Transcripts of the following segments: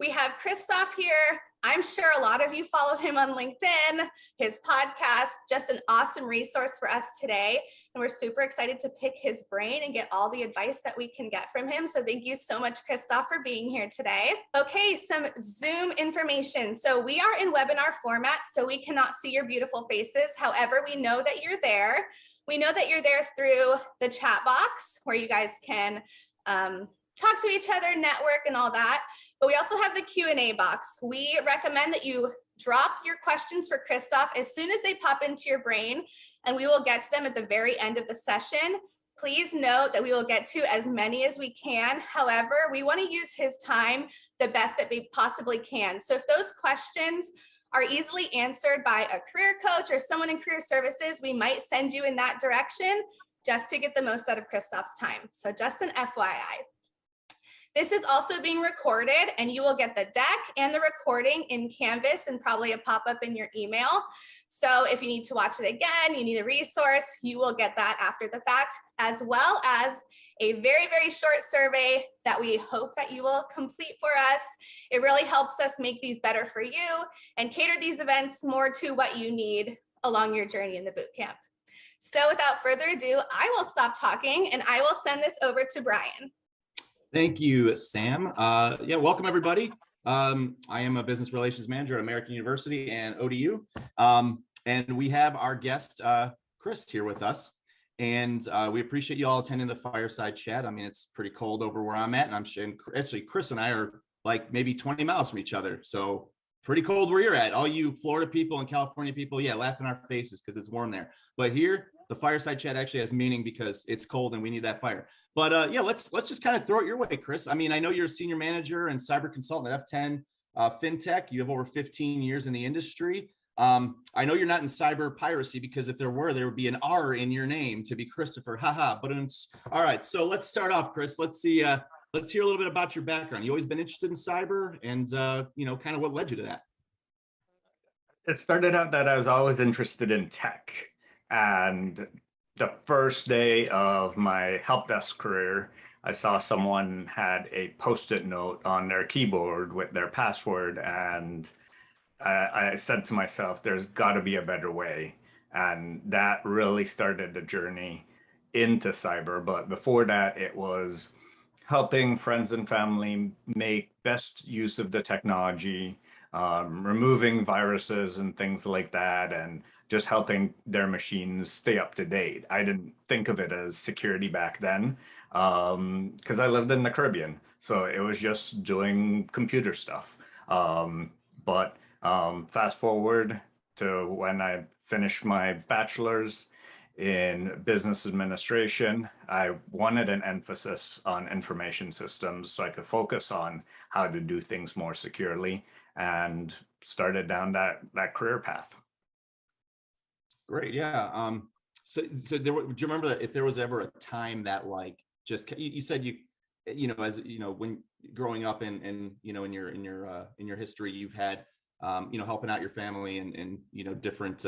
We have Christophe here. I'm sure a lot of you follow him on LinkedIn, his podcast, just an awesome resource for us today. And we're super excited to pick his brain and get all the advice that we can get from him. So thank you so much, Christophe, for being here today. Okay, some Zoom information. So we are in webinar format, so we cannot see your beautiful faces. However, we know that you're there. We know that you're there through the chat box where you guys can talk to each other, network, and all that. But we also have the Q&A box. We recommend that you drop your questions for Christophe as soon as they pop into your brain, and we will get to them at the very end of the session. Please note that we will get to as many as we can. However, we want to use his time the best that we possibly can. So if those questions are easily answered by a career coach or someone in career services, we might send you in that direction just to get the most out of Christophe's time. So just an FYI. This is also being recorded, and you will get the deck and the recording in Canvas and probably a pop-up in your email. So if you need to watch it again, you need a resource, you will get that after the fact, as well as a very, very short survey that we hope that you will complete for us. It really helps us make these better for you and cater these events more to what you need along your journey in the bootcamp. So without further ado, I will stop talking and I will send this over to Brian. Thank you, Sam. Yeah, welcome everybody. I am a business relations manager at American University and ODU. And we have our guest, Chris, here with us. And we appreciate you all attending the Fireside Chat. I mean, it's pretty cold over where I'm at. And I'm sure, actually, Chris and I are like maybe 20 miles from each other. So pretty cold where you're at. All you Florida people and California people, yeah, laugh in our faces because it's warm there. But here, the Fireside Chat actually has meaning because it's cold and we need that fire. But yeah, let's just kind of throw it your way, Chris. I mean, I know you're a senior manager and cyber consultant at F10 FinTech. You have over 15 years in the industry. I know you're not in cyber piracy because if there would be an R in your name to be Christopher. Haha. But all right, so let's start off, Chris. Let's see. Let's hear a little bit about your background. You always been interested in cyber, and you know, kind of what led you to that. It started out that I was always interested in tech, and the first day of my help desk career, I saw someone had a Post-it note on their keyboard with their password, and I said to myself, there's got to be a better way. And that really started the journey into cyber. But before that, it was helping friends and family make best use of the technology, removing viruses and things like that, and just helping their machines stay up to date. I didn't think of it as security back then because I lived in the Caribbean. So it was just doing computer stuff. But fast forward to when I finished my bachelor's in business administration, I wanted an emphasis on information systems so I could focus on how to do things more securely, and started down that career path. Great, yeah. So do you remember that if there was ever a time that like just you said you know, as you know, when growing up and you know in your history you've had you know, helping out your family and you know, different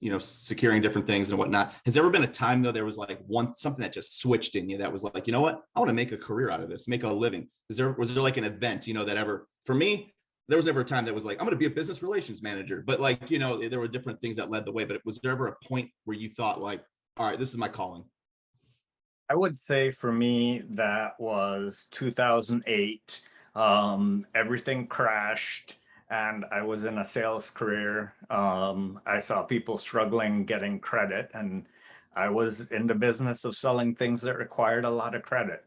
you know, securing different things and whatnot. Has there ever been a time though there was like something that just switched in you that was like, you know what, I want to make a career out of this, make a living? Was there like an event, you know, that ever, for me, there was never a time that was like, I'm going to be a business relations manager, but like, you know, there were different things that led the way. But was there ever a point where you thought like, all right, this is my calling? I would say for me, that was 2008. Everything crashed and I was in a sales career. I saw people struggling getting credit, and I was in the business of selling things that required a lot of credit.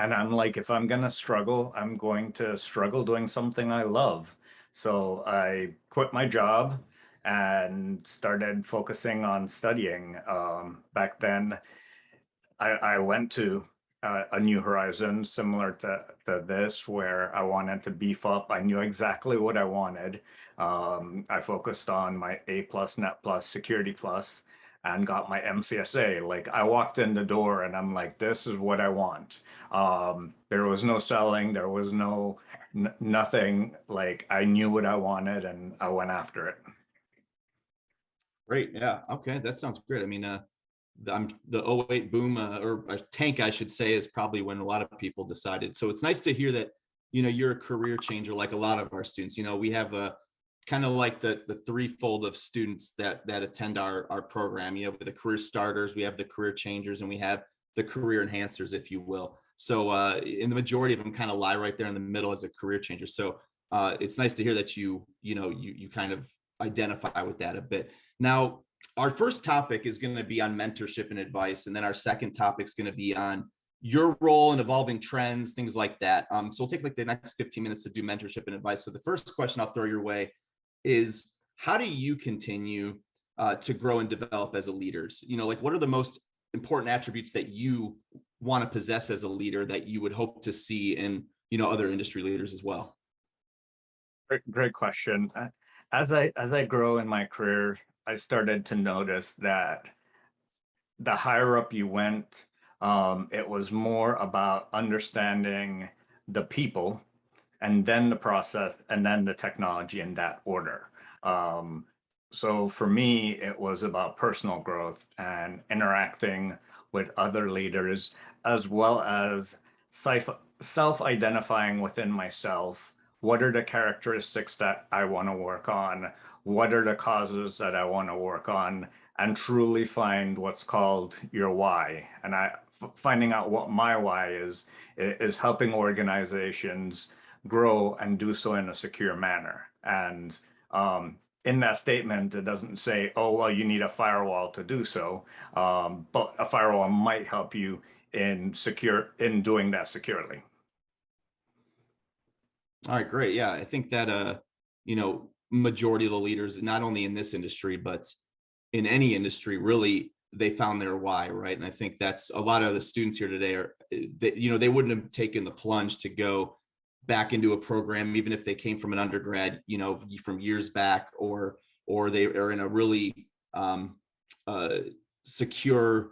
And I'm like, if I'm going to struggle, I'm going to struggle doing something I love. So I quit my job and started focusing on studying. Back then, I went to a New Horizon similar to this, where I wanted to beef up. I knew exactly what I wanted. I focused on my A+, Net+, Security+, and got my MCSA. Like, I walked in the door and I'm like, this is what I want. There was no selling, there was nothing. Like, I knew what I wanted and I went after it. Great, yeah, okay, that sounds great. I mean, the 08 boom or tank, I should say, is probably when a lot of people decided. So it's nice to hear that you're a career changer like a lot of our students. We have a kind of like the threefold of students that attend our program. The career starters, we have the career changers, and we have the career enhancers, if you will. So in the majority of them kind of lie right there in the middle as a career changer. So it's nice to hear that you kind of identify with that a bit. Now, our first topic is going to be on mentorship and advice, and then our second topic is going to be on your role in evolving trends, things like that. So we'll take like the next 15 minutes to do mentorship and advice. So the first question I'll throw your way is, how do you continue to grow and develop as a leader? Like, what are the most important attributes that you want to possess as a leader that you would hope to see in other industry leaders as well? Great question. As I grow in my career, I started to notice that the higher up you went, it was more about understanding the people, and then the process, and then the technology in that order. So for me, it was about personal growth and interacting with other leaders, as well as self-identifying within myself. What are the characteristics that I want to work on? What are the causes that I want to work on? And truly find what's called your why. And finding out what my why is helping organizations grow and do so in a secure manner. And in that statement, it doesn't say, oh, well, you need a firewall to do so, but a firewall might help you in doing that securely. All right, great. Yeah, I think that majority of the leaders, not only in this industry but in any industry, really, they found their why, right? And I think that's a lot of the students here today are, they wouldn't have taken the plunge to go back into a program, even if they came from an undergrad, from years back, or they are in a really secure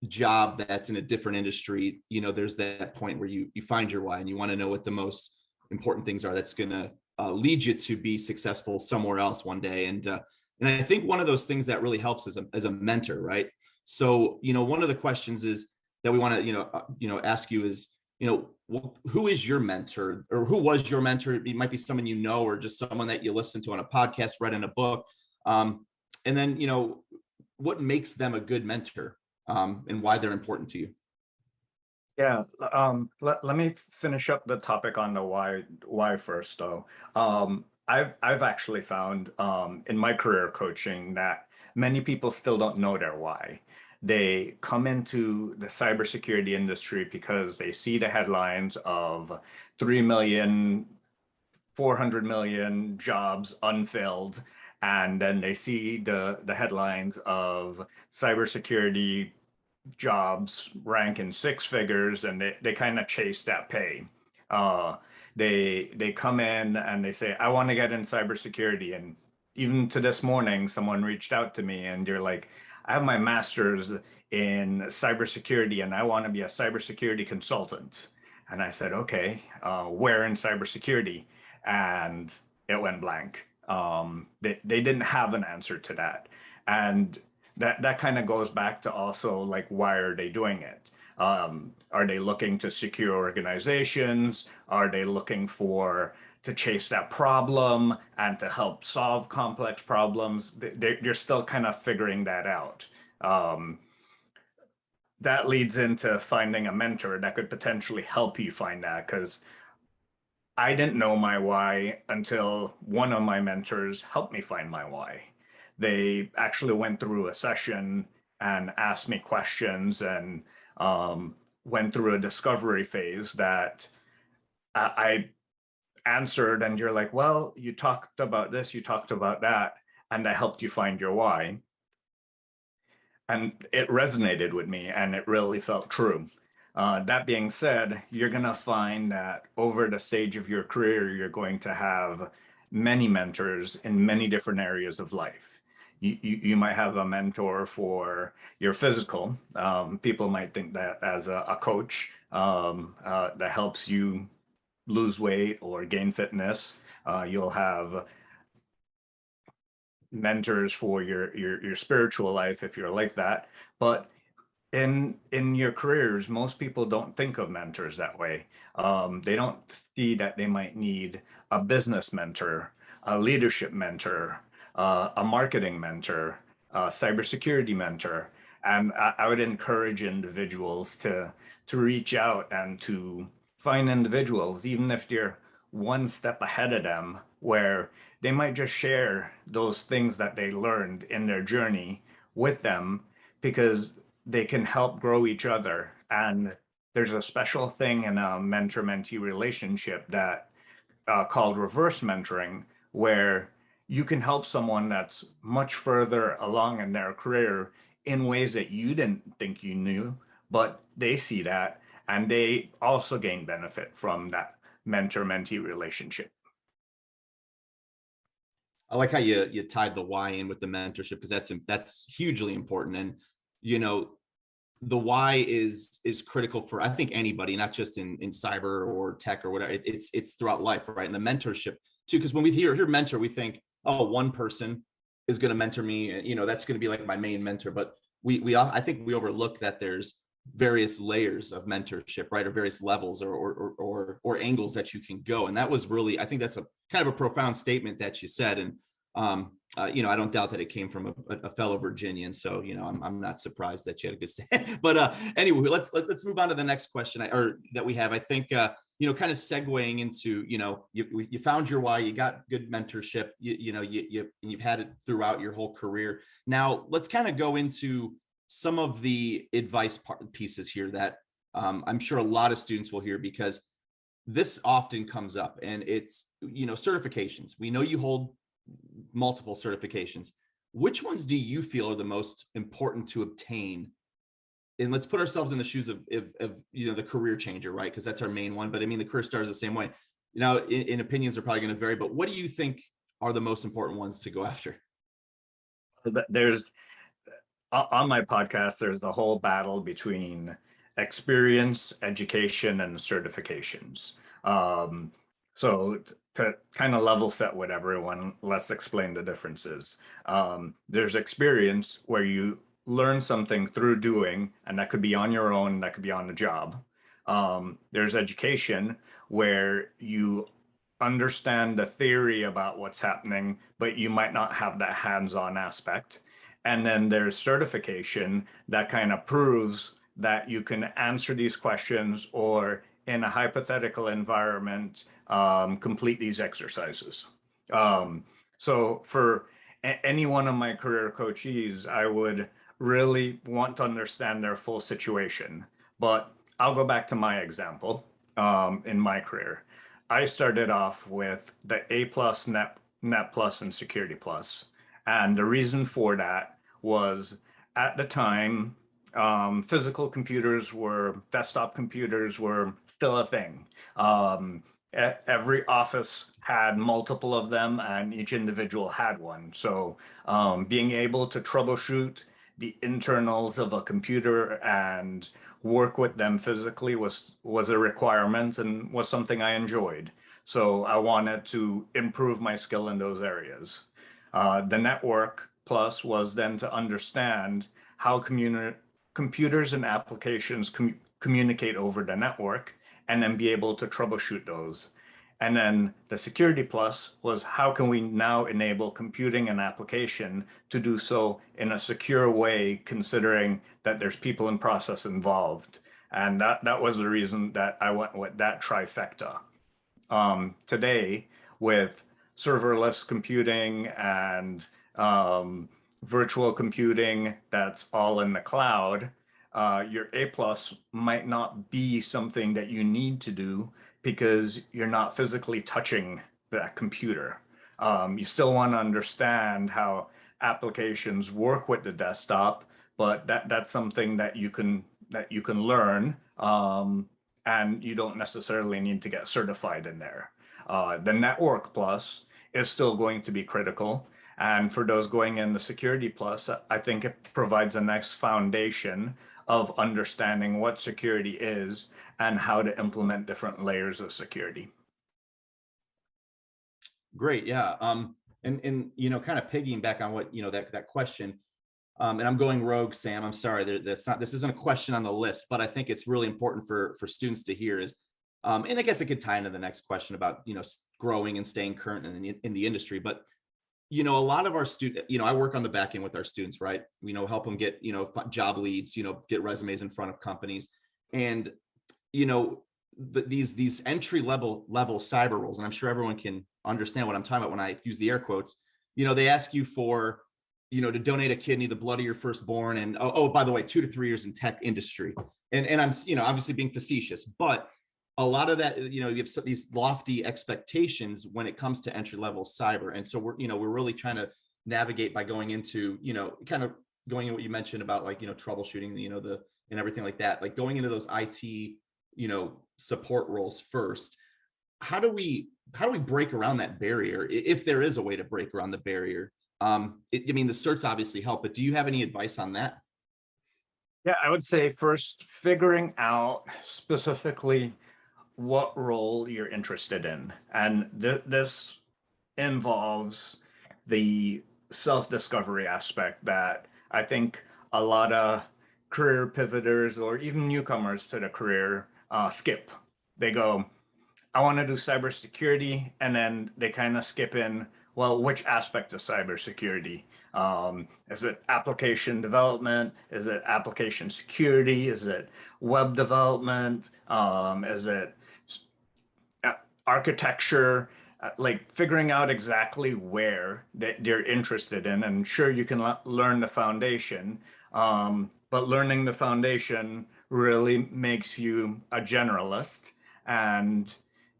job that's in a different industry. There's that point where you find your why, and you want to know what the most important things are that's going to lead you to be successful somewhere else one day. And I think one of those things that really helps as a mentor, right? So, one of the questions is that we want to, ask you is, who is your mentor, or who was your mentor? It might be someone or just someone that you listened to on a podcast, read in a book. And then, what makes them a good mentor, and why they're important to you. Yeah, let me finish up the topic on the why first, though. I've actually found in my career coaching that many people still don't know their why. They come into the cybersecurity industry because they see the headlines of 3 million, 400 million jobs unfilled, and then they see the headlines of cybersecurity jobs rank in 6 figures, and they kind of chase that pay. They come in and they say, I want to get in cybersecurity. And even to this morning, someone reached out to me and they're like, I have my master's in cybersecurity and I want to be a cybersecurity consultant. And I said, okay, where in cybersecurity? And it went blank. They didn't have an answer to that. And that kind of goes back to also, like, why are they doing it? Are they looking to secure organizations? Are they looking to chase that problem and to help solve complex problems? They're still kind of figuring that out. That leads into finding a mentor that could potentially help you find that, because I didn't know my why until one of my mentors helped me find my why. They actually went through a session and asked me questions, and went through a discovery phase that I answered, and you're like, well, you talked about this, you talked about that, and I helped you find your why. And it resonated with me, and it really felt true. That being said, you're going to find that over the stage of your career, you're going to have many mentors in many different areas of life. You might have a mentor for your physical. People might think that as a coach that helps you lose weight or gain fitness. You'll have mentors for your spiritual life if you're like that. But in your careers, most people don't think of mentors that way. They don't see that they might need a business mentor, a leadership mentor, a marketing mentor, a cybersecurity mentor. And I would encourage individuals to reach out and to find individuals, even if you're one step ahead of them, where they might just share those things that they learned in their journey with them, because they can help grow each other. And there's a special thing in a mentor-mentee relationship that called reverse mentoring, where you can help someone that's much further along in their career in ways that you didn't think you knew, but they see that and they also gain benefit from that mentor-mentee relationship. I like how you tied the why in with the mentorship, because that's hugely important. And you know, the why is critical for, I think, anybody, not just in cyber or tech or whatever. It's throughout life, right? And the mentorship too, because when we hear mentor, we think, oh, one person is going to mentor me, you know, that's going to be like my main mentor. But I think we overlook that there's various layers of mentorship, right? Or various levels or angles that you can go. And that was really, I think that's a kind of a profound statement that you said. And you know, I don't doubt that it came from a fellow Virginian, so you know, I'm not surprised that you had a good stand. But anyway, let's move on to the next question that we have. I think you know, kind of segueing into, you know, you found your why, you got good mentorship, you know, you've had it throughout your whole career. Now let's kind of go into some of the advice pieces here that I'm sure a lot of students will hear, because this often comes up, and it's, you know, certifications. We know you hold multiple certifications. Which ones do you feel are the most important to obtain? And let's put ourselves in the shoes of you know, the career changer, right? Because that's our main one. But I mean, the career star is the same way. You know, in opinions are probably going to vary. But what do you think are the most important ones to go after? There's on my podcast, there's the whole battle between experience, education, and certifications. Um, so to kind of level set with everyone, let's explain the differences. There's experience where you learn something through doing, and that could be on your own, that could be on the job. There's education where you understand the theory about what's happening, but you might not have that hands-on aspect. And then there's certification that kind of proves that you can answer these questions, or in a hypothetical environment, complete these exercises. So for any one of my career coachees, I would really want to understand their full situation. But I'll go back to my example in my career. I started off with the A plus, Net plus, and Security plus. And the reason for that was, at the time, physical desktop computers were still a thing. Every office had multiple of them, and each individual had one. So being able to troubleshoot the internals of a computer and work with them physically was a requirement and was something I enjoyed. So I wanted to improve my skill in those areas. The network plus was then to understand how computers and applications communicate over the network, and then be able to troubleshoot those. And then the security plus was, how can we now enable computing and application to do so in a secure way, considering that there's people and process involved. And that was the reason that I went with that trifecta. Today, with serverless computing and virtual computing that's all in the cloud, your A plus might not be something that you need to do, because you're not physically touching that computer. You still want to understand how applications work with the desktop, but that's something that you can learn, and you don't necessarily need to get certified in there. The Network Plus is still going to be critical. And for those going in the Security Plus, I think it provides a nice foundation of understanding what security is and how to implement different layers of security. Great, yeah. And you know, kind of piggying back on what, you know, that question, And I'm going rogue, Sam. I'm sorry. This isn't a question on the list, but I think it's really important for students to hear is, and I guess it could tie into the next question about, growing and staying current in the industry. But, a lot of our students, I work on the back end with our students, right? Help them get, job leads, get resumes in front of companies. And, these entry level cyber roles, and I'm sure everyone can understand what I'm talking about when I use the air quotes, they ask you for, to donate a kidney, the blood of your firstborn, and by the way, 2 to 3 years in tech industry. And I'm, obviously being facetious, but a lot of that, you have these lofty expectations when it comes to entry level cyber. And so we're really trying to navigate by going into, kind of going into what you mentioned about like, troubleshooting, and everything like that, like going into those IT, support roles first. How do we break around that barrier, if there is a way to break around the barrier? The certs obviously help, but do you have any advice on that? Yeah, I would say first figuring out specifically what role you're interested in. And this involves the self-discovery aspect that I think a lot of career pivoters or even newcomers to the career skip. They go, I want to do cybersecurity, and then they kind of skip in, well, which aspect of cybersecurity? Is it application development? Is it application security? Is it web development? Is it architecture? Like figuring out exactly where that they're interested in. And sure, you can learn the foundation, but learning the foundation really makes you a generalist. And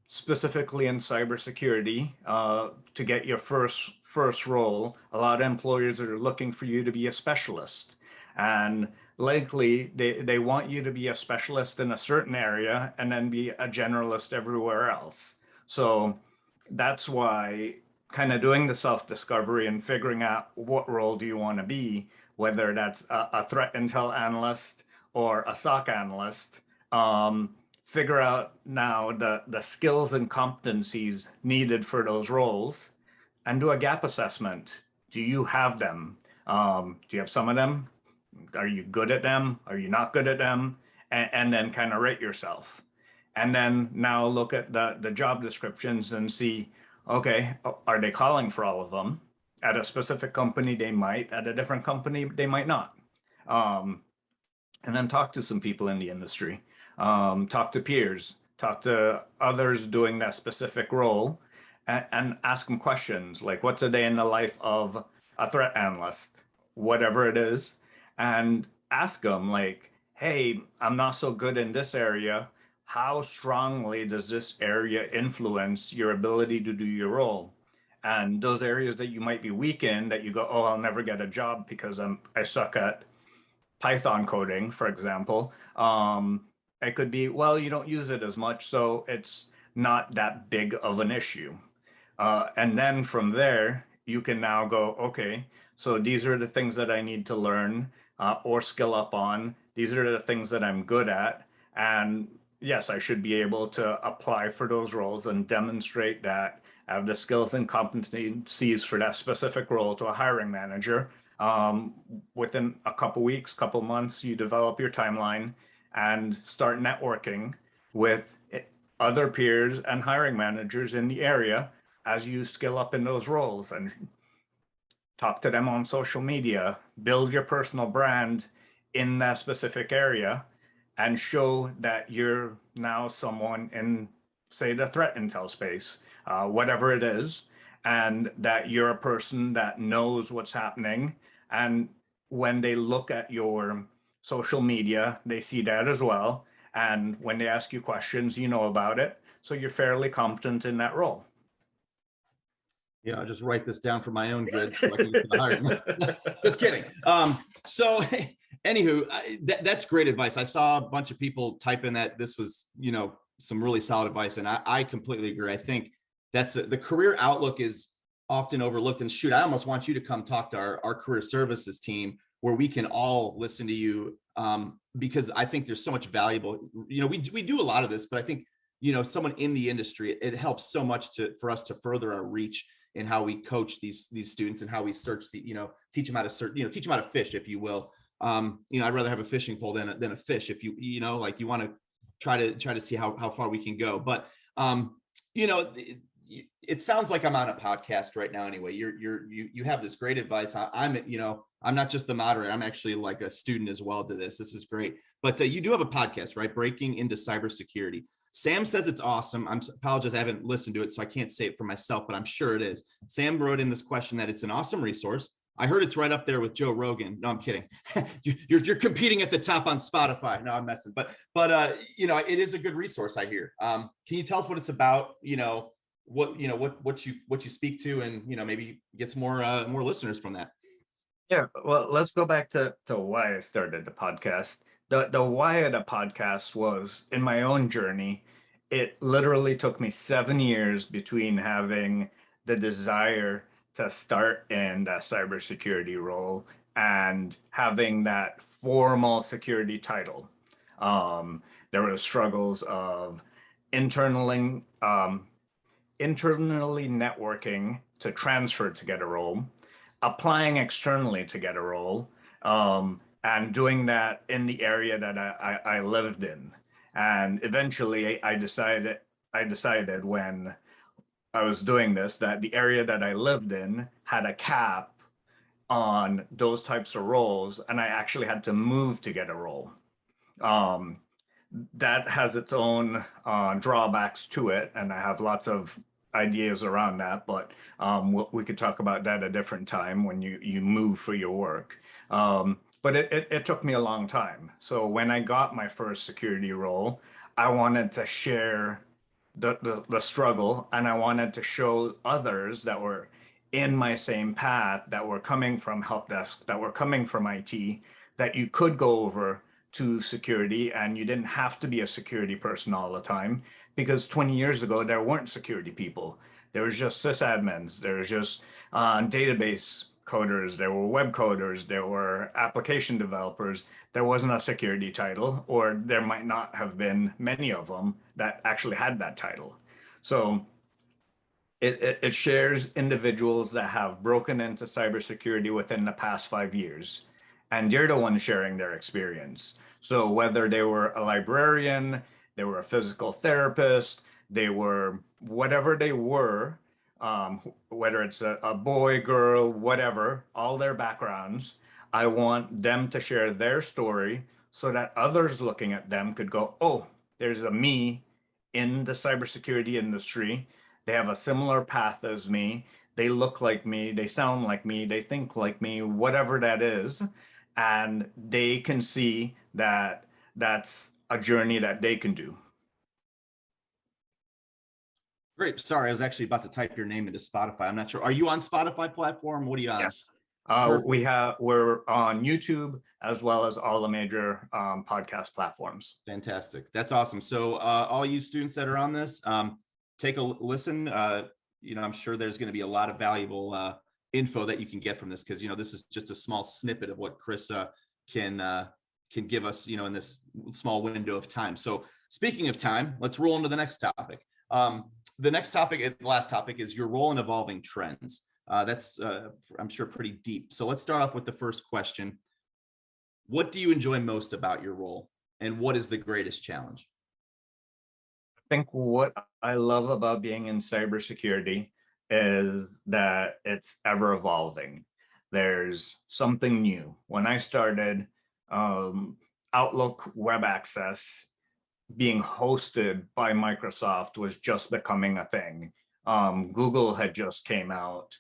specifically in cybersecurity, to get your first role, a lot of employers are looking for you to be a specialist. And likely they want you to be a specialist in a certain area and then be a generalist everywhere else. So that's why kind of doing the self-discovery and figuring out what role do you want to be, whether that's a threat intel analyst or a SOC analyst, figure out now the skills and competencies needed for those roles and do a gap assessment. Do you have them? Do you have some of them? Are you good at them? Are you not good at them? And then kind of rate yourself. And then now look at the job descriptions and see, okay, are they calling for all of them? At a specific company, they might. At a different company, they might not. And then talk to some people in the industry. Talk to peers. Talk to others doing that specific role. And ask them questions like, what's a day in the life of a threat analyst? Whatever it is. And ask them like, hey, I'm not so good in this area. How strongly does this area influence your ability to do your role? And those areas that you might be weak in, that you go, oh, I'll never get a job because I suck at Python coding, for example. It could be, well, you don't use it as much, so it's not that big of an issue. And then from there, you can now go, okay, so these are the things that I need to learn or skill up on. These are the things that I'm good at. And yes, I should be able to apply for those roles and demonstrate that I have the skills and competencies for that specific role to a hiring manager. Within a couple weeks, couple months, you develop your timeline and start networking with other peers and hiring managers in the area as you skill up in those roles, and talk to them on social media, build your personal brand in that specific area, and show that you're now someone in, say, the threat intel space, whatever it is, and that you're a person that knows what's happening. And when they look at your social media, they see that as well. And when they ask you questions, you know about it. So you're fairly competent in that role. Yeah, I'll just write this down for my own good so I can get to the hiring. Just kidding. So anywho, that's great advice. I saw a bunch of people type in that this was, some really solid advice. And I completely agree. I think that's the career outlook is often overlooked. And shoot, I almost want you to come talk to our career services team where we can all listen to you, because I think there's so much valuable, we do a lot of this, but I think, someone in the industry, it helps so much for us to further our reach in how we coach these students and how we search teach them how to search, teach them how to fish, if you will. I'd rather have a fishing pole than a fish, if you like you want to try to see how far we can go. But it sounds like I'm on a podcast right now. Anyway, you have this great advice. I'm not just the moderator. I'm actually like a student as well to this. This is great. But you do have a podcast, right? Breaking into Cybersecurity. Sam says it's awesome. I apologize, I haven't listened to it, so I can't say it for myself, but I'm sure it is. Sam wrote in this question that it's an awesome resource. I heard it's right up there with Joe Rogan. No, I'm kidding. You're competing at the top on Spotify. No, I'm messing. But it is a good resource, I hear. Can you tell us what it's about? What you speak to, and maybe get some more listeners from that. Yeah, well, let's go back to why I started the podcast. The why of the podcast was, in my own journey, it literally took me 7 years between having the desire to start in the cybersecurity role and having that formal security title. There were struggles of internally networking to transfer to get a role, applying externally to get a role, and doing that in the area that I lived in. And eventually I decided when I was doing this that the area that I lived in had a cap on those types of roles, and I actually had to move to get a role. That has its own drawbacks to it, and I have lots of ideas around that, but we could talk about that a different time when you move for your work. But it took me a long time. So when I got my first security role, I wanted to share the struggle, and I wanted to show others that were in my same path, that were coming from help desk, that were coming from IT, that you could go over to security and you didn't have to be a security person all the time, because 20 years ago there weren't security people. There was just sysadmins, there was just database coders, there were web coders, there were application developers. There wasn't a security title, or there might not have been many of them that actually had that title. So it shares individuals that have broken into cybersecurity within the past 5 years, and they're the ones sharing their experience. So whether they were a librarian, they were a physical therapist, they were whatever they were, whether it's a boy, girl, whatever, all their backgrounds, I want them to share their story so that others looking at them could go, oh, there's a me in the cybersecurity industry. They have a similar path as me. They look like me. They sound like me. They think like me, whatever that is. And they can see that that's a journey that they can do. Great. Sorry, I was actually about to type your name into Spotify. I'm not sure. Are you on Spotify platform? What are you on? Yes. We're on YouTube as well as all the major podcast platforms. Fantastic. That's awesome. So all you students that are on this, take a listen. I'm sure there's going to be a lot of valuable info that you can get from this, because this is just a small snippet of what Chris can give us, in this small window of time. So speaking of time, let's roll into the next topic. The last topic is your role in evolving trends. That's I'm sure pretty deep. So let's start off with the first question. What do you enjoy most about your role, and what is the greatest challenge? I think what I love about being in cybersecurity is that it's ever evolving. There's something new. When I started, Outlook Web Access being hosted by Microsoft was just becoming a thing. Google had just came out.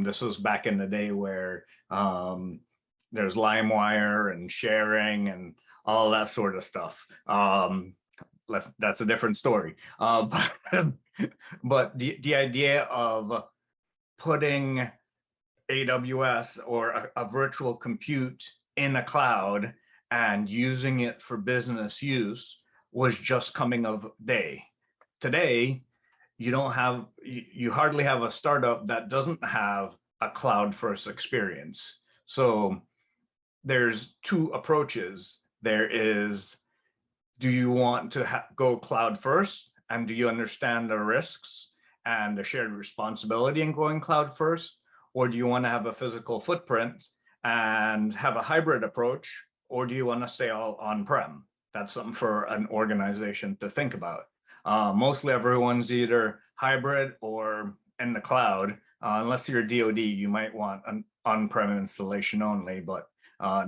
This was back in the day where there's LimeWire and sharing and all that sort of stuff. That's a different story. But the idea of putting AWS or a virtual compute in a cloud and using it for business use was just coming of day. Today, you hardly have a startup that doesn't have a cloud first experience. So there's two approaches. There is, do you want to go cloud first, and do you understand the risks? and the shared responsibility in going cloud first? Or do you want to have a physical footprint and have a hybrid approach? Or do you want to stay all on-prem? That's something for an organization to think about. Mostly everyone's either hybrid or in the cloud. Unless you're DoD, you might want an on-prem installation only, but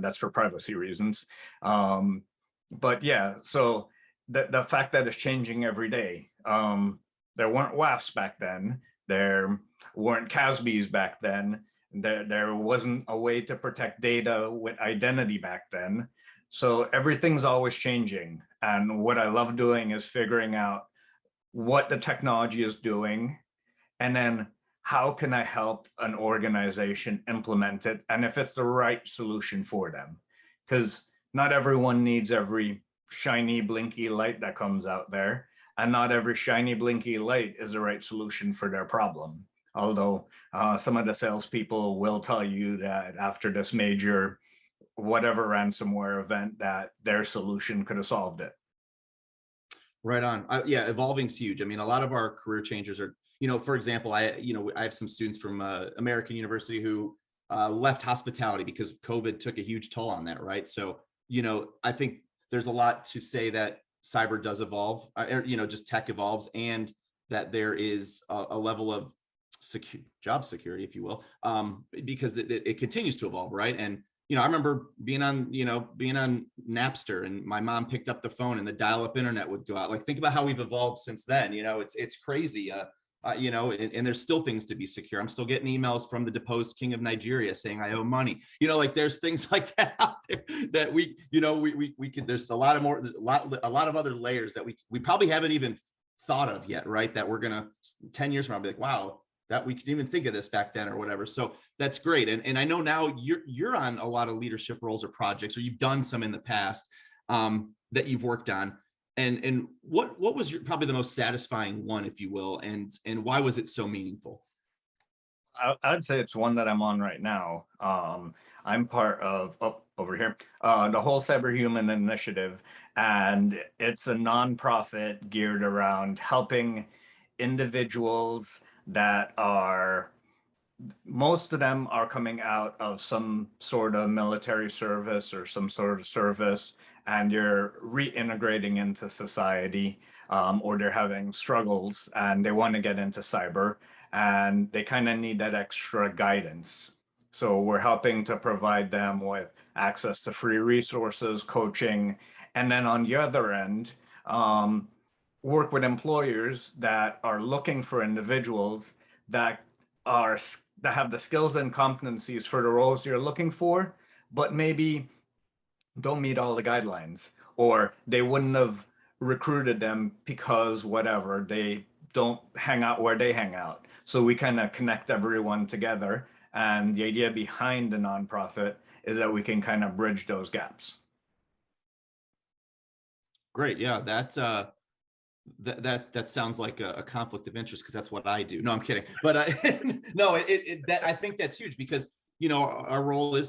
that's for privacy reasons. But yeah, so the fact that it's changing every day. There weren't WAFs back then. There weren't CASBs back then. There wasn't a way to protect data with identity back then. So everything's always changing. And what I love doing is figuring out what the technology is doing, and then how can I help an organization implement it, and if it's the right solution for them. Because not everyone needs every shiny blinky light that comes out there, and not every shiny blinky light is the right solution for their problem. Although some of the salespeople will tell you that after this major whatever ransomware event that their solution could have solved it. Right on. Yeah, evolving's huge. I mean, a lot of our career changers are, for example, I have some students from American University who left hospitality because COVID took a huge toll on that, right? So, I think there's a lot to say that cyber does evolve, just tech evolves, and that there is a level of job security, if you will, because it continues to evolve, right? And I remember being on Napster, and my mom picked up the phone and the dial-up internet would go out. Like, think about how we've evolved since then. It's crazy. And there's still things to be secure. I'm still getting emails from the deposed king of Nigeria saying I owe money. Like, there's things like that out there that we can. There's a lot of other layers that we probably haven't even thought of yet, right? That we're gonna 10 years from now be like, wow, that we couldn't even think of this back then or whatever. So that's great. And I know now you're on a lot of leadership roles or projects, or you've done some in the past that you've worked on. And what was probably the most satisfying one, if you will, and why was it so meaningful? I'd say it's one that I'm on right now. I'm part of, over here, the whole Cyberhuman initiative, and it's a nonprofit geared around helping individuals that are, most of them are coming out of some sort of military service or some sort of service, and you're reintegrating into society, or they're having struggles and they want to get into cyber, and they kind of need that extra guidance. So we're helping to provide them with access to free resources, coaching, and then on the other end, work with employers that are looking for individuals that have the skills and competencies for the roles you're looking for, but maybe don't meet all the guidelines, or they wouldn't have recruited them because whatever, they don't hang out where they hang out. So we kind of connect everyone together. And the idea behind the nonprofit is that we can kind of bridge those gaps. Great. Yeah, that sounds like a conflict of interest, because that's what I do. No, I'm kidding. But no, I think that's huge, because our role in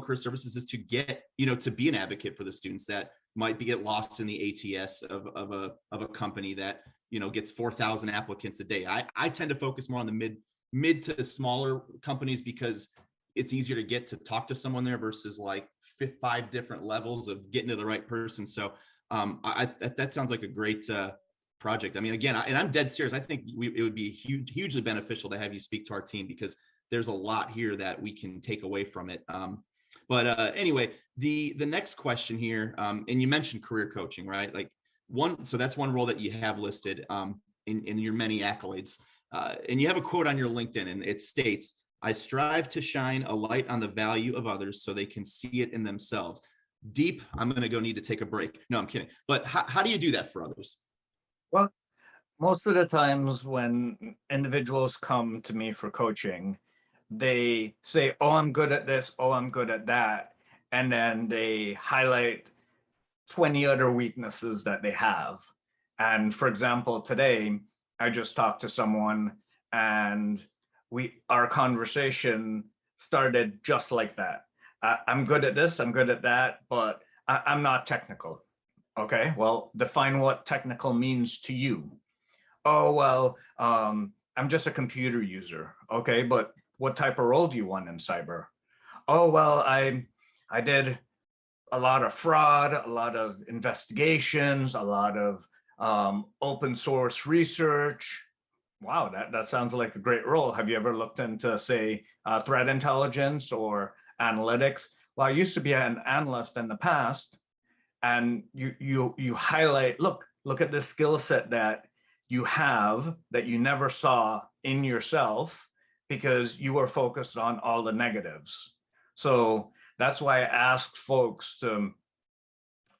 career services is to get to be an advocate for the students that might get lost in the ATS of a company that gets 4,000 applicants a day. I tend to focus more on the mid to smaller companies, because it's easier to get to talk to someone there versus like 5 different levels of getting to the right person. So that sounds like a great project. I mean, again, and I'm dead serious. I think it would be hugely beneficial to have you speak to our team, because there's a lot here that we can take away from it. But anyway, the next question here, and you mentioned career coaching, right? Like so that's one role that you have listed in your many accolades. And you have a quote on your LinkedIn, and it states, "I strive to shine a light on the value of others so they can see it in themselves." Deep. I'm going to need to take a break. No, I'm kidding. But how do you do that for others? Well, most of the times when individuals come to me for coaching, they say, oh, I'm good at this, oh, I'm good at that. And then they highlight 20 other weaknesses that they have. And for example, today, I just talked to someone, and our conversation started just like that. I'm good at this, I'm good at that, but I'm not technical. Okay, well, define what technical means to you. Oh, well, I'm just a computer user. Okay, but what type of role do you want in cyber? Oh, well, I did a lot of fraud, a lot of investigations, a lot of open source research. Wow, that sounds like a great role. Have you ever looked into, say, threat intelligence or analytics? Well, I used to be an analyst in the past, and you highlight, look at this skill set that you have that you never saw in yourself because you were focused on all the negatives. So that's why I asked folks to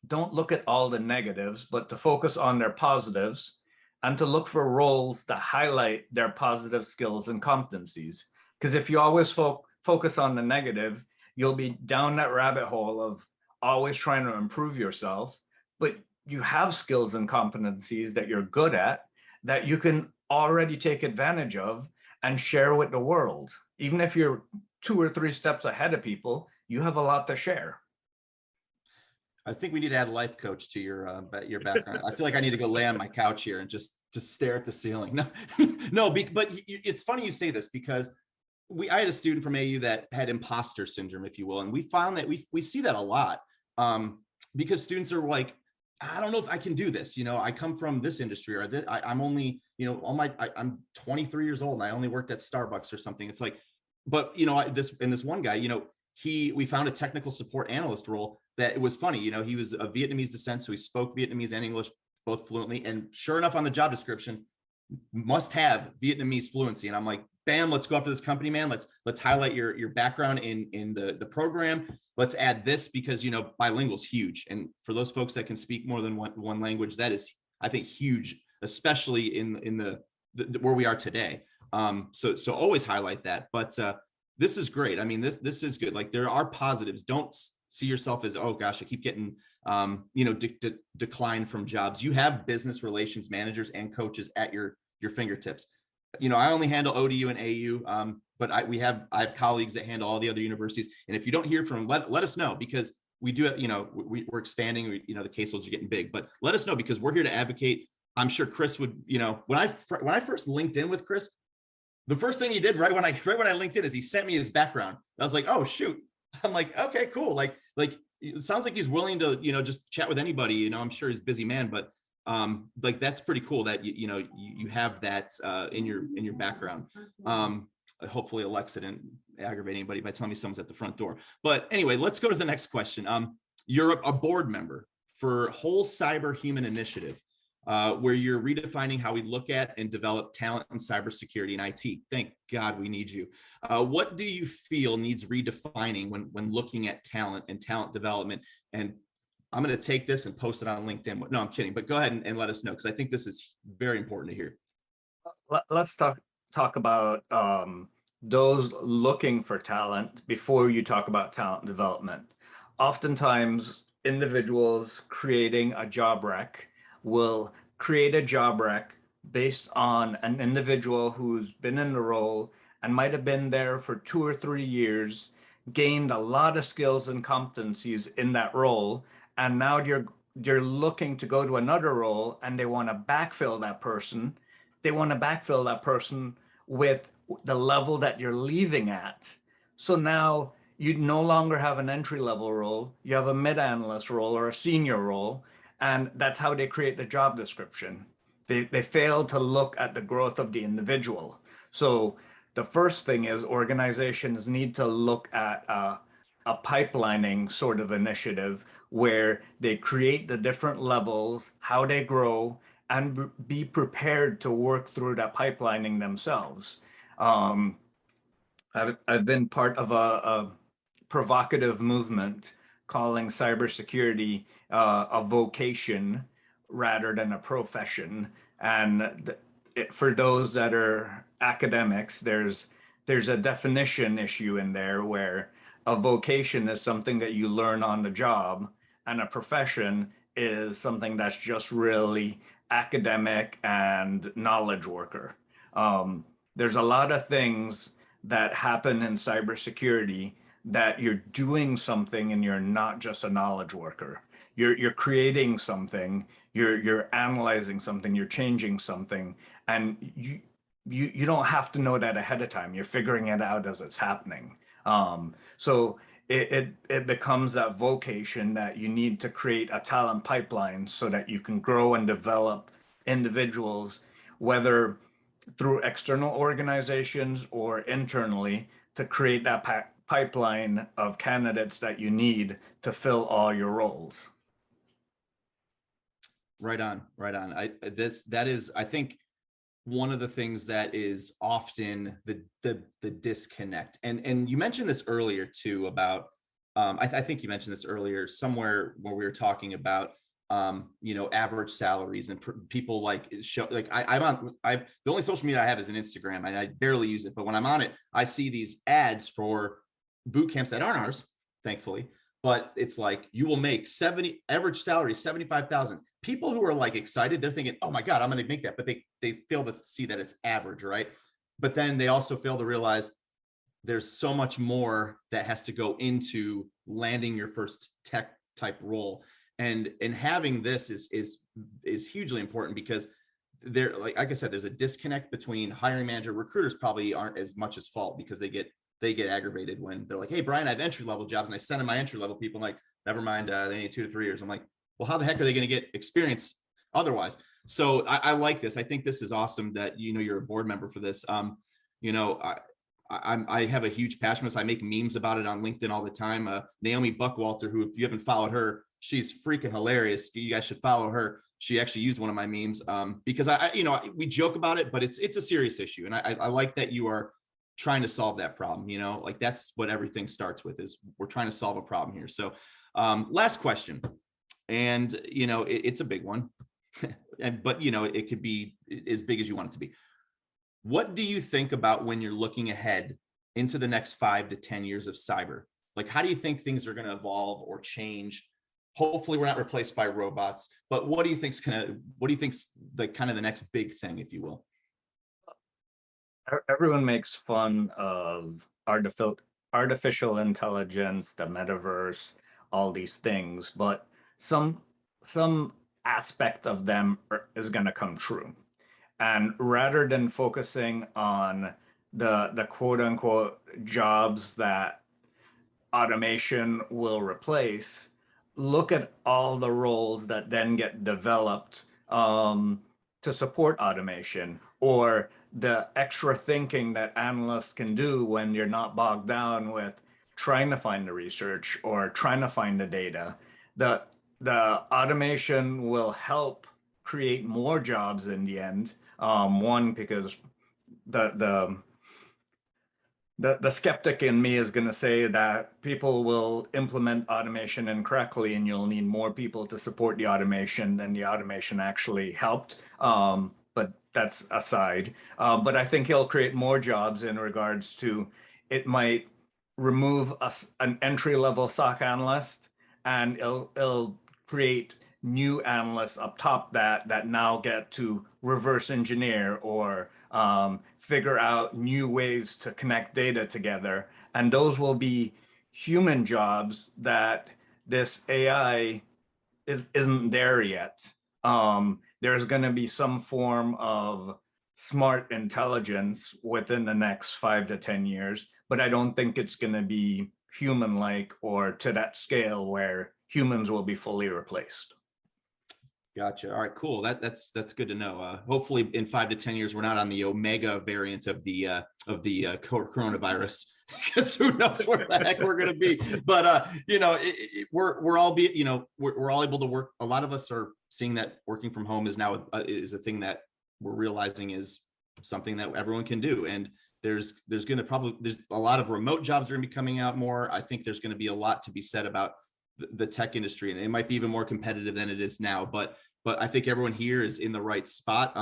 don't look at all the negatives, but to focus on their positives and to look for roles that highlight their positive skills and competencies. Because if you always focus on the negative, you'll be down that rabbit hole of always trying to improve yourself, but you have skills and competencies that you're good at that you can already take advantage of and share with the world. Even if you're 2 or 3 steps ahead of people, you have a lot to share. I think we need to add a life coach to your background. I feel like I need to go lay on my couch here and just stare at the ceiling. No, no, but it's funny you say this because I had a student from AU that had imposter syndrome, if you will, and we found that we see that a lot because students are like, I don't know if I can do this. You know, I come from this industry, or this, I'm only, you know, I'm 23 years old and I only worked at Starbucks or something. It's like, but you know, this one guy, you know, we found a technical support analyst role that it was funny. You know, he was of Vietnamese descent, so he spoke Vietnamese and English both fluently. And sure enough, on the job description, must have Vietnamese fluency. And I'm like, bam, let's go after this company, man. Let's highlight your background in the program. Let's add this because, you know, bilingual is huge. And for those folks that can speak more than one language, that is, I think, huge, especially in the where we are today. So always highlight that. But this is great. I mean, this is good. Like, there are positives. Don't see yourself as, oh gosh, I keep getting you know, decline from jobs. You have business relations managers and coaches at your fingertips. You know, I only handle ODU and AU, but I have colleagues that handle all the other universities. And if you don't hear from them, let us know, because we do, you know, we're expanding, you know, the caseloads are getting big, but let us know, because we're here to advocate. I'm sure Chris would, you know, when I first linked in with Chris, the first thing he did right when I linked in is he sent me his background. I was like, oh shoot. I'm like, okay, cool. Like it sounds like he's willing to, you know, just chat with anybody. You know, I'm sure he's a busy man, but like, that's pretty cool that you know, you have that in your background. Hopefully Alexa didn't aggravate anybody by telling me someone's at the front door. But anyway, let's go to the next question. You're a board member for Whole Cyber Human Initiative, where you're redefining how we look at and develop talent in cybersecurity and IT. Thank God we need you. What do you feel needs redefining when looking at talent and talent development? And I'm going to take this and post it on LinkedIn. No, I'm kidding, but go ahead and let us know, because I think this is very important to hear. Let's talk about those looking for talent before you talk about talent development. Oftentimes, individuals creating a job rec will create a job rec based on an individual who's been in the role and might have been there for 2 or 3 years, gained a lot of skills and competencies in that role, and now you're looking to go to another role and they want to backfill that person. They want to backfill that person with the level that you're leaving at. So now you no longer have an entry-level role, you have a mid-analyst role or a senior role, and that's how they create the job description. They fail to look at the growth of the individual. So the first thing is, organizations need to look at a pipelining sort of initiative where they create the different levels, how they grow, and be prepared to work through that pipelining themselves. I've been part of a provocative movement calling cybersecurity a vocation rather than a profession. And for those that are academics, there's a definition issue in there where a vocation is something that you learn on the job, and a profession is something that's just really academic and knowledge worker. There's a lot of things that happen in cybersecurity that you're doing something and you're not just a knowledge worker. You're creating something, you're analyzing something, you're changing something, and you don't have to know that ahead of time. You're figuring it out as it's happening. So it becomes that vocation that you need to create a talent pipeline so that you can grow and develop individuals, whether through external organizations or internally, to create that pipeline of candidates that you need to fill all your roles. Right on, right on. That is, I think, one of the things that is often the disconnect. And you mentioned this earlier too about, I think you mentioned this earlier somewhere where we were talking about, average salaries and people like show, like the only social media I have is an Instagram and I barely use it. But when I'm on it, I see these ads for boot camps that aren't ours, thankfully, but it's like, you will make average salary, 75,000. People who are like excited, they're thinking, oh my God, I'm going to make that. But they fail to see that it's average, right? But then they also fail to realize there's so much more that has to go into landing your first tech type role. And having this is hugely important, because there, like I said, there's a disconnect between hiring manager. Recruiters probably aren't as much as fault, because they get aggravated when they're like, hey, Brian, I have entry level jobs, and I send in my entry level people, like, never mind, they need 2 to 3 years. I'm like, well, how the heck are they going to get experience otherwise? So I like this. I think this is awesome that, you're a board member for this. I have a huge passion for this. I make memes about it on LinkedIn all the time. Naomi Buckwalter, who, if you haven't followed her, she's freaking hilarious. You guys should follow her. She actually used one of my memes because we joke about it, but it's a serious issue. And I like that you are trying to solve that problem. Like, that's what everything starts with, is we're trying to solve a problem here. So last question. And, it's a big one, but, it could be as big as you want it to be. What do you think about when you're looking ahead into the next 5 to 10 years of cyber? Like, how do you think things are going to evolve or change? Hopefully we're not replaced by robots, but what do you think's the kind of the next big thing, if you will? Everyone makes fun of artificial intelligence, the metaverse, all these things, but some aspect of them is going to come true. And rather than focusing on the quote unquote jobs that automation will replace, look at all the roles that then get developed to support automation, or the extra thinking that analysts can do when you're not bogged down with trying to find the research or trying to find the data. The automation will help create more jobs in the end. One, because the skeptic in me is going to say that people will implement automation incorrectly, and you'll need more people to support the automation than the automation actually helped. But that's aside. But I think he'll create more jobs in regards to, it might remove an entry-level SOC analyst, and it'll create new analysts up top that now get to reverse engineer or figure out new ways to connect data together. And those will be human jobs that this AI isn't there yet. There's going to be some form of smart intelligence within the next 5 to 10 years, but I don't think it's going to be human-like or to that scale where humans will be fully replaced. Gotcha. All right, cool. That's good to know. Hopefully in 5 to 10 years, we're not on the Omega variant of the coronavirus, because who knows where the heck we're going to be. But we're all able to work. A lot of us are seeing that working from home is now is a thing that we're realizing is something that everyone can do. And there's a lot of remote jobs are going to be coming out more. I think there's going to be a lot to be said about the tech industry, and it might be even more competitive than it is now, but I think everyone here is in the right spot.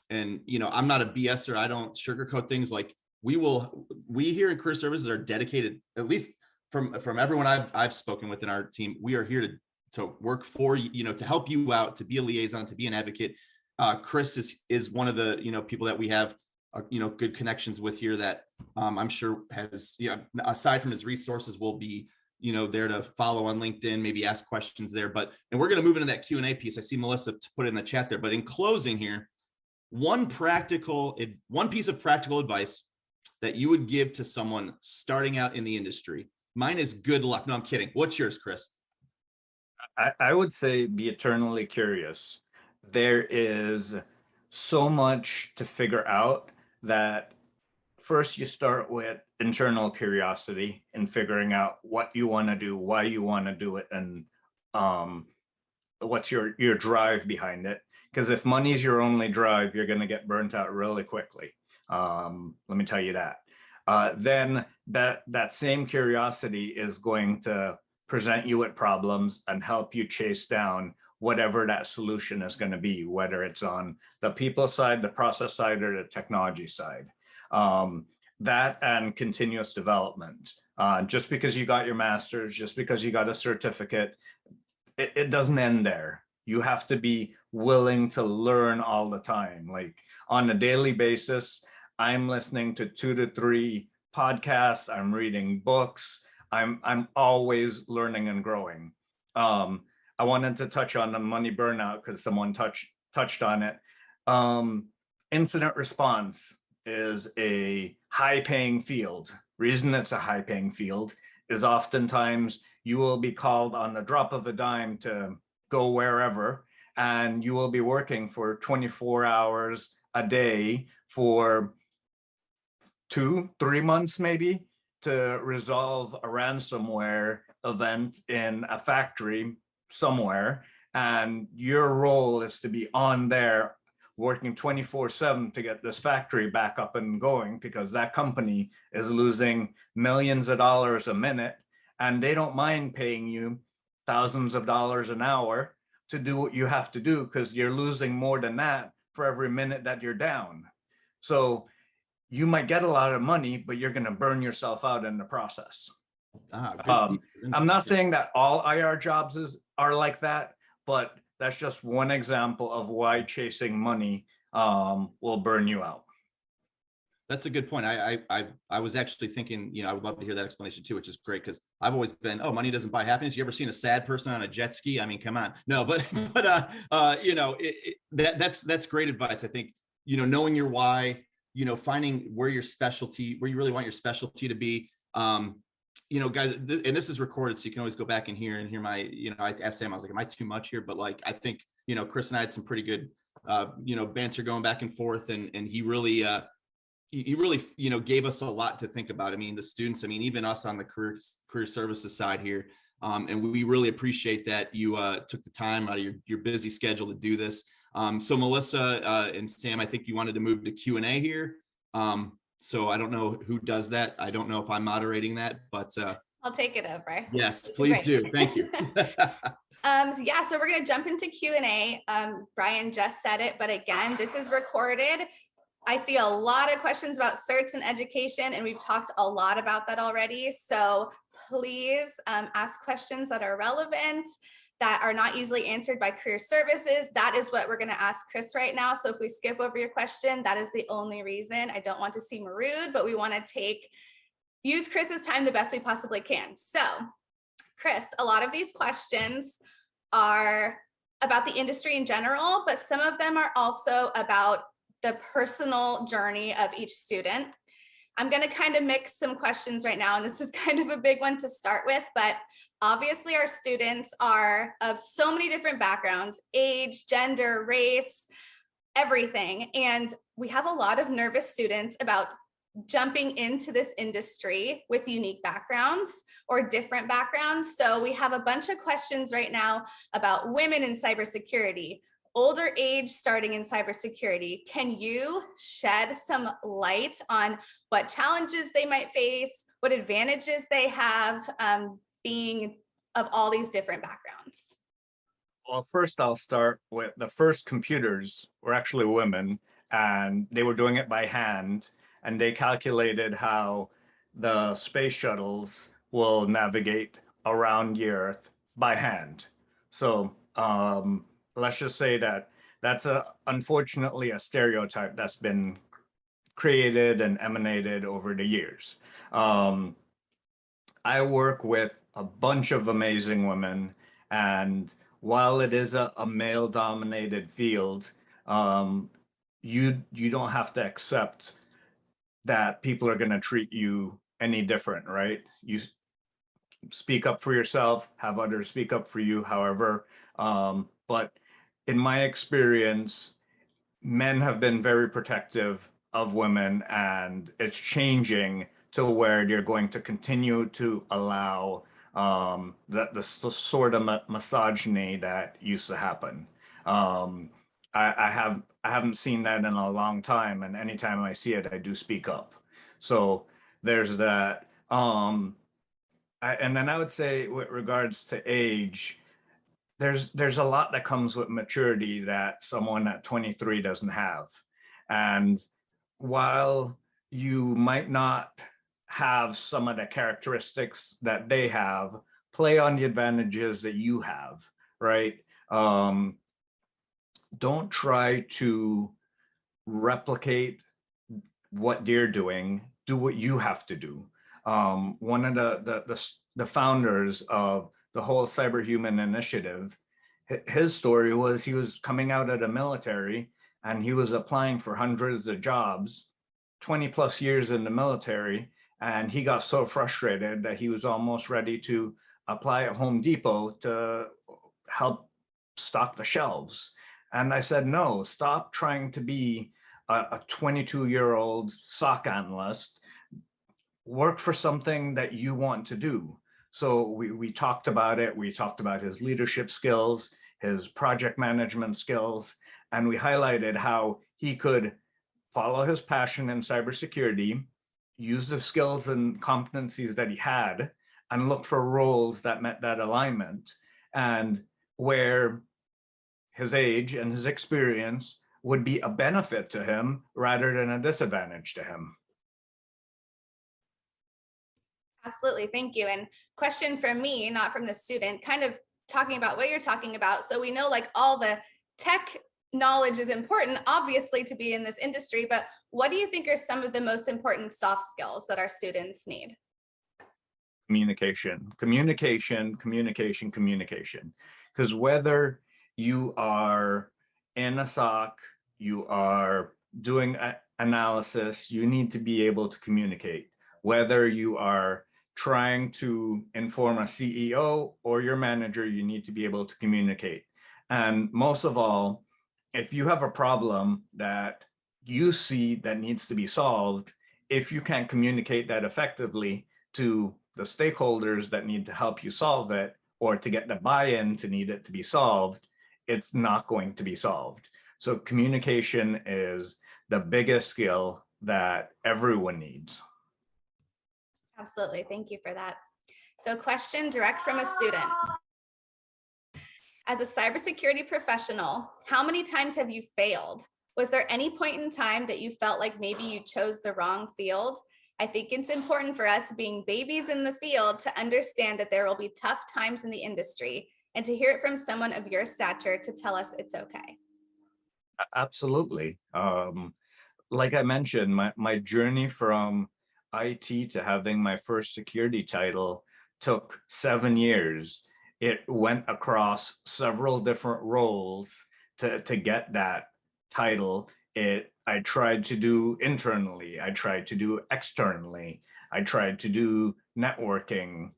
And I'm not a BSer. I don't sugarcoat things. Like, we here in Career Services are dedicated, at least from everyone I've spoken with in our team, we are here to work for you, to help you out, to be a liaison, to be an advocate. Chris is one of the people that we have good connections with here that I'm sure has, aside from his resources, will be there to follow on LinkedIn, maybe ask questions there. And we're going to move into that Q&A piece. I see Melissa put it in the chat there. But in closing here, one piece of practical advice that you would give to someone starting out in the industry. Mine is good luck. No, I'm kidding. What's yours, Chris? I would say be eternally curious. There is so much to figure out that first you start with internal curiosity and figuring out what you want to do, why you want to do it, and what's your drive behind it. Because if money's your only drive, you're going to get burnt out really quickly. Let me tell you that. Then that same curiosity is going to present you with problems and help you chase down whatever that solution is going to be, whether it's on the people side, the process side, or the technology side. That and continuous development. Just because you got your master's, just because you got a certificate, it doesn't end there. You have to be willing to learn all the time. Like on a daily basis, I'm listening to 2 to 3 podcasts. I'm reading books. I'm always learning and growing. I wanted to touch on the money burnout because someone touched on it. Incident response is a high-paying field. Reason it's a high-paying field is oftentimes you will be called on the drop of a dime to go wherever, and you will be working for 24 hours a day for 2-3 months maybe to resolve a ransomware event in a factory somewhere. And your role is to be on there working 24/7 to get this factory back up and going, because that company is losing millions of dollars a minute, and they don't mind paying you thousands of dollars an hour to do what you have to do, because you're losing more than that for every minute that you're down. So you might get a lot of money, but you're going to burn yourself out in the process. I'm not saying that all IR jobs are like that, but that's just one example of why chasing money will burn you out. That's a good point. I was actually thinking, I would love to hear that explanation too, which is great, because I've always been, oh, money doesn't buy happiness. You ever seen a sad person on a jet ski? I mean, come on. No, but that's great advice. I think, knowing your why, finding where your specialty, where you really want your specialty to be. Guys, and this is recorded, so you can always go back and hear my, I asked Sam, I was like, am I too much here? But like, I think, Chris and I had some pretty good, banter going back and forth, and he really, gave us a lot to think about. I mean, the students, even us on the career services side here. And we really appreciate that you took the time out of your busy schedule to do this. So Melissa and Sam, I think you wanted to move to Q&A here. So I don't know who does that. I don't know if I'm moderating that, but I'll take it over. Yes, please do. Thank you. So we're going to jump into Q&A. Brian just said it, but again, this is recorded. I see a lot of questions about certs and education, and we've talked a lot about that already. So please ask questions that are relevant, that are not easily answered by career services. That is what we're going to ask Chris right now. So if we skip over your question, that is the only reason. I don't want to seem rude, but we want to use Chris's time the best we possibly can. So Chris, a lot of these questions are about the industry in general, but some of them are also about the personal journey of each student. I'm going to kind of mix some questions right now, and this is kind of a big one to start with, but obviously our students are of so many different backgrounds, age, gender, race, everything. And we have a lot of nervous students about jumping into this industry with unique backgrounds or different backgrounds. So we have a bunch of questions right now about women in cybersecurity, older age starting in cybersecurity. Can you shed some light on what challenges they might face, what advantages they have being of all these different backgrounds? Well, first I'll start with the first computers were actually women, and they were doing it by hand, and they calculated how the space shuttles will navigate around the Earth by hand. So let's just say that that's unfortunately a stereotype that's been created and emanated over the years. I work with a bunch of amazing women, and while it is a male-dominated field, you don't have to accept that people are going to treat you any different, right? You speak up for yourself, have others speak up for you, however. But in my experience, men have been very protective of women, and it's changing to where you're going to continue to allow the sort of misogyny that used to happen. Um, I haven't seen that in a long time, and anytime I see it, I do speak up. So there's that. And then I would say, with regards to age, there's a lot that comes with maturity that someone at 23 doesn't have. And while you might not have some of the characteristics that they have, play on the advantages that you have, right? Don't try to replicate what they're doing. Do what you have to do. One of the founders of the whole Cyberhuman initiative, his story was he was coming out of the military and he was applying for hundreds of jobs, 20 plus years in the military, and he got so frustrated that he was almost ready to apply at Home Depot to help stock the shelves. And I said, no, stop trying to be a 22-year-old SOC analyst. Work for something that you want to do. So we talked about it. We talked about his leadership skills, his project management skills, and we highlighted how he could follow his passion in cybersecurity, use the skills and competencies that he had, and look for roles that met that alignment, and where his age and his experience would be a benefit to him rather than a disadvantage to him. Absolutely, thank you. And question from me, not from the student, kind of talking about what you're talking about. So we know like all the tech knowledge is important, obviously, to be in this industry, but what do you think are some of the most important soft skills that our students need? Communication, communication, communication, communication. Because whether you are in a SOC, you are doing analysis, you need to be able to communicate. Whether you are trying to inform a CEO or your manager, you need to be able to communicate. And most of all, if you have a problem that you see that needs to be solved, if you can't communicate that effectively to the stakeholders that need to help you solve it, or to get the buy-in to need it to be solved, it's not going to be solved. So communication is the biggest skill that everyone needs. Absolutely, thank you for that. So question direct from a student. As a cybersecurity professional, how many times have you failed? Was there any point in time that you felt like maybe you chose the wrong field? I think it's important for us being babies in the field to understand that there will be tough times in the industry, and to hear it from someone of your stature to tell us it's okay. Absolutely. Like I mentioned, my journey from IT to having my first security title took 7 years. It went across several different roles to get that title. I tried to do internally, I tried to do externally, I tried to do networking,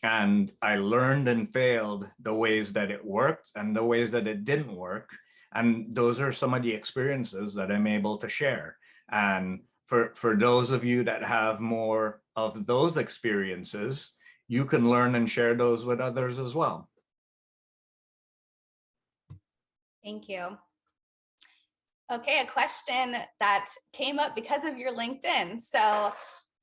and I learned and failed the ways that it worked and the ways that it didn't work. And those are some of the experiences that I'm able to share. And for those of you that have more of those experiences, you can learn and share those with others as well. Thank you. Okay, a question that came up because of your LinkedIn. So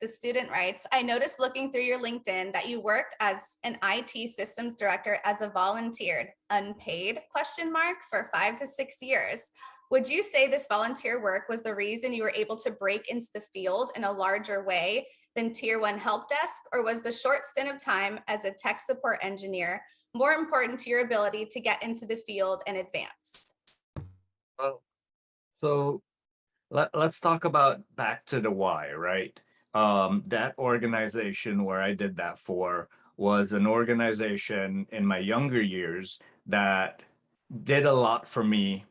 the student writes, I noticed looking through your LinkedIn that you worked as an IT systems director as a volunteer, unpaid, for 5 to 6 years. Would you say this volunteer work was the reason you were able to break into the field in a larger way than Tier 1 help desk, or was the short stint of time as a tech support engineer more important to your ability to get into the field and advance? Well, so let's talk about back to the why, right? That organization where I did that for was an organization in my younger years that did a lot for me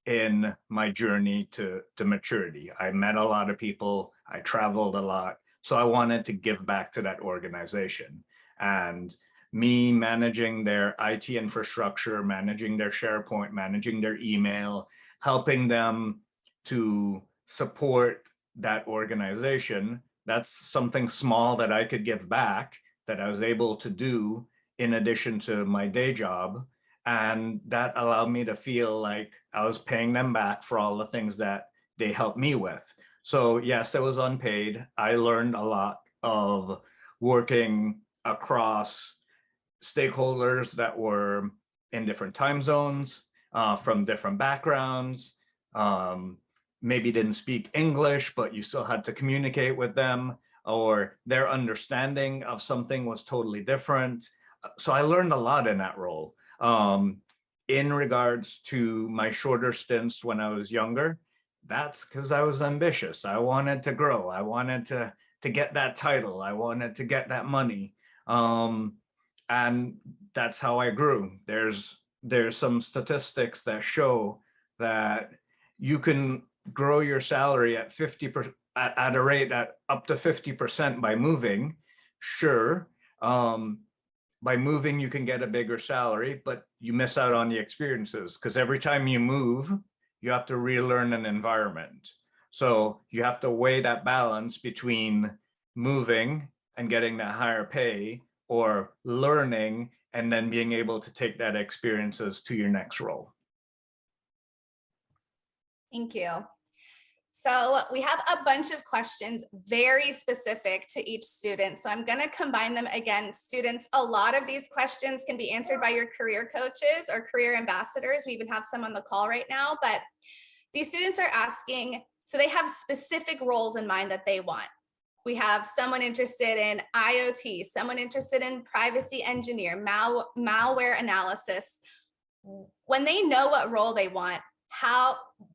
in my journey to maturity. I met a lot of people, I traveled a lot, so I wanted to give back to that organization. And me managing their IT infrastructure, managing their SharePoint, managing their email, helping them to support that organization, that's something small that I could give back that I was able to do in addition to my day job. And that allowed me to feel like I was paying them back for all the things that they helped me with. So yes, it was unpaid. I learned a lot of working across stakeholders that were in different time zones, from different backgrounds, maybe didn't speak English, but you still had to communicate with them, or their understanding of something was totally different. So I learned a lot in that role. In regards to my shorter stints when I was younger, that's because I was ambitious. I wanted to grow. I wanted to get that title. I wanted to get that money. And that's how I grew. There's some statistics that show that you can grow your salary at 50% at a rate at up to 50% by moving. Sure, by moving you can get a bigger salary, but you miss out on the experiences because every time you move, you have to relearn an environment. So you have to weigh that balance between moving and getting that higher pay, or learning and then being able to take that experiences to your next role. Thank you. So we have a bunch of questions very specific to each student. So I'm going to combine them again. Students, a lot of these questions can be answered by your career coaches or career ambassadors. We even have some on the call right now, but these students are asking, so they have specific roles in mind that they want. We have someone interested in IoT, someone interested in privacy engineer, malware analysis. When they know what role they want,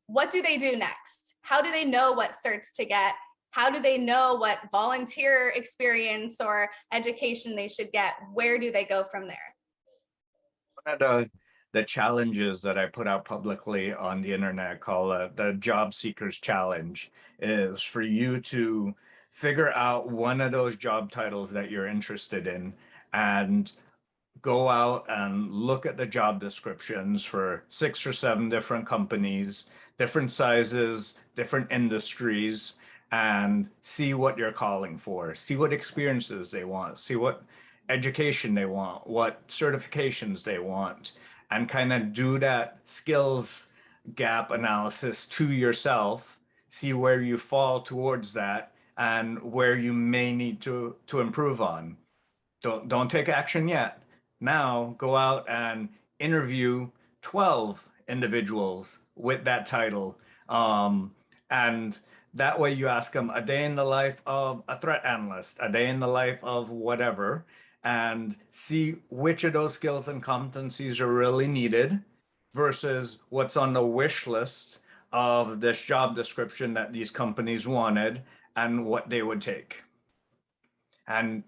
what do they do next? How do they know what certs to get? How do they know what volunteer experience or education they should get? Where do they go from there? One of the challenges that I put out publicly on the internet called the Job Seekers Challenge is for you to figure out one of those job titles that you're interested in and go out and look at the job descriptions for 6 or 7 different companies, different sizes, different industries, and see what you're calling for, see what experiences they want, see what education they want, what certifications they want, and kind of do that skills gap analysis to yourself, see where you fall towards that and where you may need to improve on. Don't take action yet. Now go out and interview 12 individuals with that title. And that way you ask them a day in the life of a threat analyst, a day in the life of whatever, and see which of those skills and competencies are really needed versus what's on the wish list of this job description that these companies wanted and what they would take. And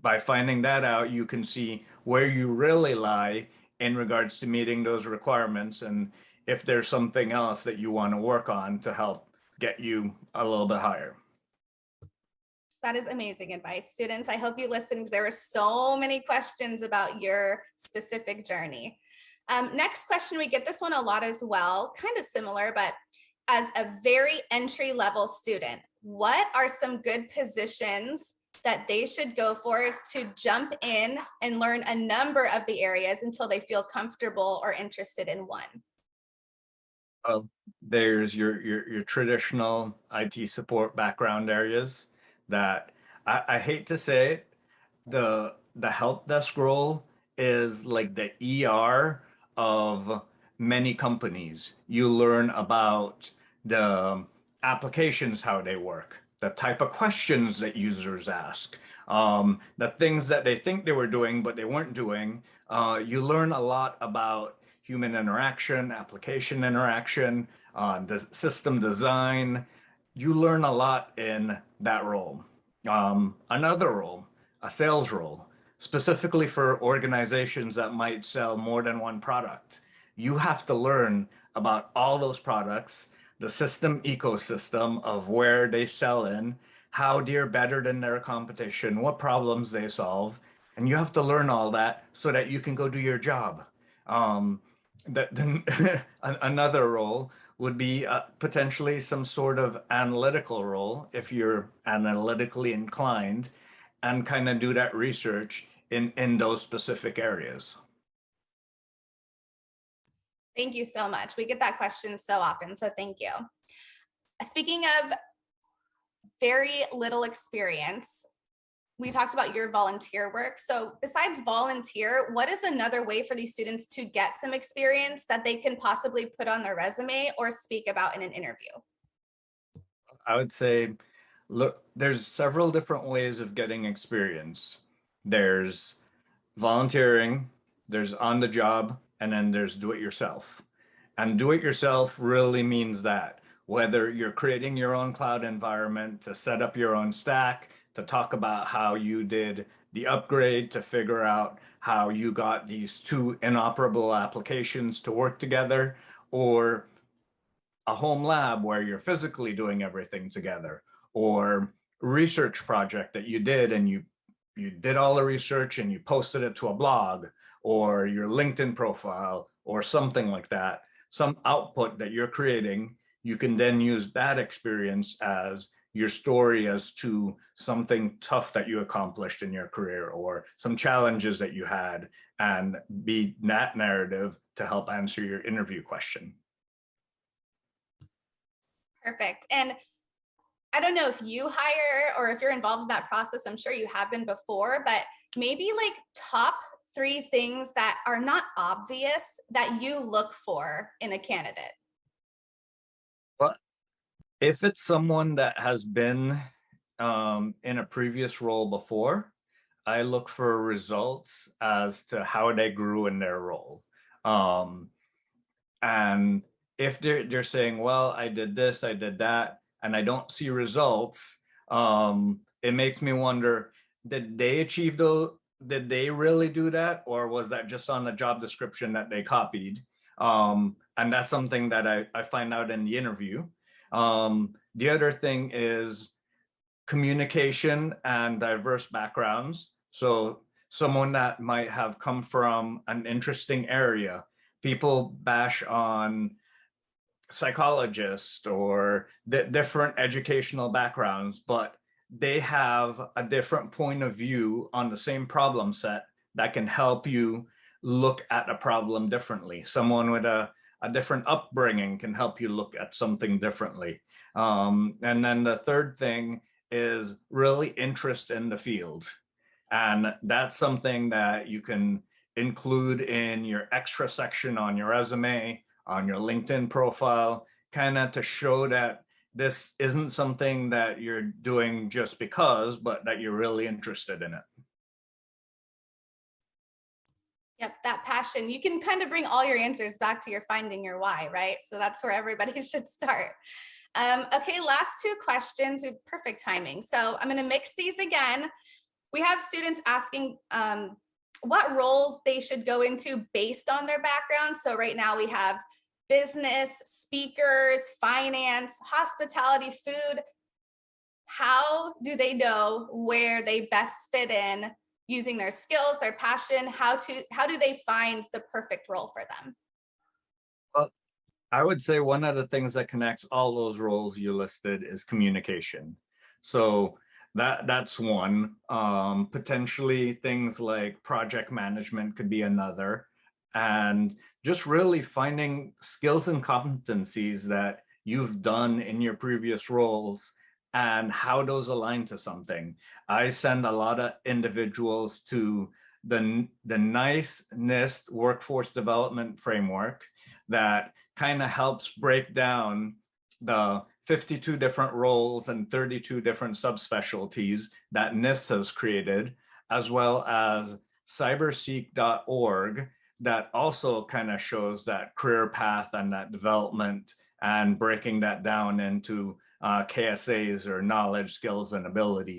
by finding that out, you can see where you really lie in regards to meeting those requirements, and if there's something else that you want to work on to help get you a little bit higher. That is amazing advice. Students, I hope you listened because there were so many questions about your specific journey. Next question, we get this one a lot as well, kind of similar, but as a very entry-level student, what are some good positions that they should go for to jump in and learn a number of the areas until they feel comfortable or interested in one? Well, there's your traditional IT support background areas that I hate to say it, the help desk role is like the ER of many companies. You learn about the applications, how they work, the type of questions that users ask, the things that they think they were doing but they weren't doing. You learn a lot about human interaction, application interaction, the system design. You learn a lot in that role. Another role, a sales role, specifically for organizations that might sell more than one product. You have to learn about all those products, the system ecosystem of where they sell in, how they're better than their competition, what problems they solve. And you have to learn all that so that you can go do your job. Then another role would be potentially some sort of analytical role if you're analytically inclined, and kind of do that research in those specific areas. Thank you so much. We get that question so often, so thank you. Speaking of very little experience, we talked about your volunteer work. So besides volunteer, what is another way for these students to get some experience that they can possibly put on their resume or speak about in an interview? I would say, look, there's several different ways of getting experience. There's volunteering, there's on the job, and then there's do it yourself. And do it yourself really means that whether you're creating your own cloud environment to set up your own stack, to talk about how you did the upgrade, to figure out how you got these two inoperable applications to work together, or a home lab where you're physically doing everything together, or research project that you did and you did all the research and you posted it to a blog, or your LinkedIn profile, or something like that, some output that you're creating. You can then use that experience as your story as to something tough that you accomplished in your career or some challenges that you had, and be that narrative to help answer your interview question. Perfect. And I don't know if you hire or if you're involved in that process. I'm sure you have been before, but maybe like top 3 things that are not obvious that you look for in a candidate. But if it's someone that has been in a previous role before, I look for results as to how they grew in their role. And if they're saying, well, I did this, I did that, and I don't see results, it makes me wonder, did they achieve those? Did they really do that? Or was that just on the job description that they copied? And that's something that I find out in the interview. The other thing is communication and diverse backgrounds. So someone that might have come from an interesting area. People bash on psychologists or different educational backgrounds, but they have a different point of view on the same problem set that can help you look at a problem differently. Someone with a different upbringing can help you look at something differently. And then the third thing is really interest in the field. And that's something that you can include in your extra section on your resume, on your LinkedIn profile, kind of to show that this isn't something that you're doing just because, but that you're really interested in it. Yep, that passion. You can kind of bring all your answers back to your finding your why, right? So that's where everybody should start. Okay, last 2 questions with perfect timing. So I'm going to mix these again. We have students asking what roles they should go into based on their background. So right now we have business, speakers, finance, hospitality, food. How do they know where they best fit in using their skills, their passion? How do they find the perfect role for them? Well, I would say one of the things that connects all those roles you listed is communication. So that's one. Potentially things like project management could be another. And just really finding skills and competencies that you've done in your previous roles and how those align to something. I send a lot of individuals to the Nist workforce development framework that kind of helps break down the 52 different roles and 32 different subspecialties that Nist has created, as well as cyberseek.org that also kind of shows that career path and that development, and breaking that down into KSAs or knowledge, skills, and abilities.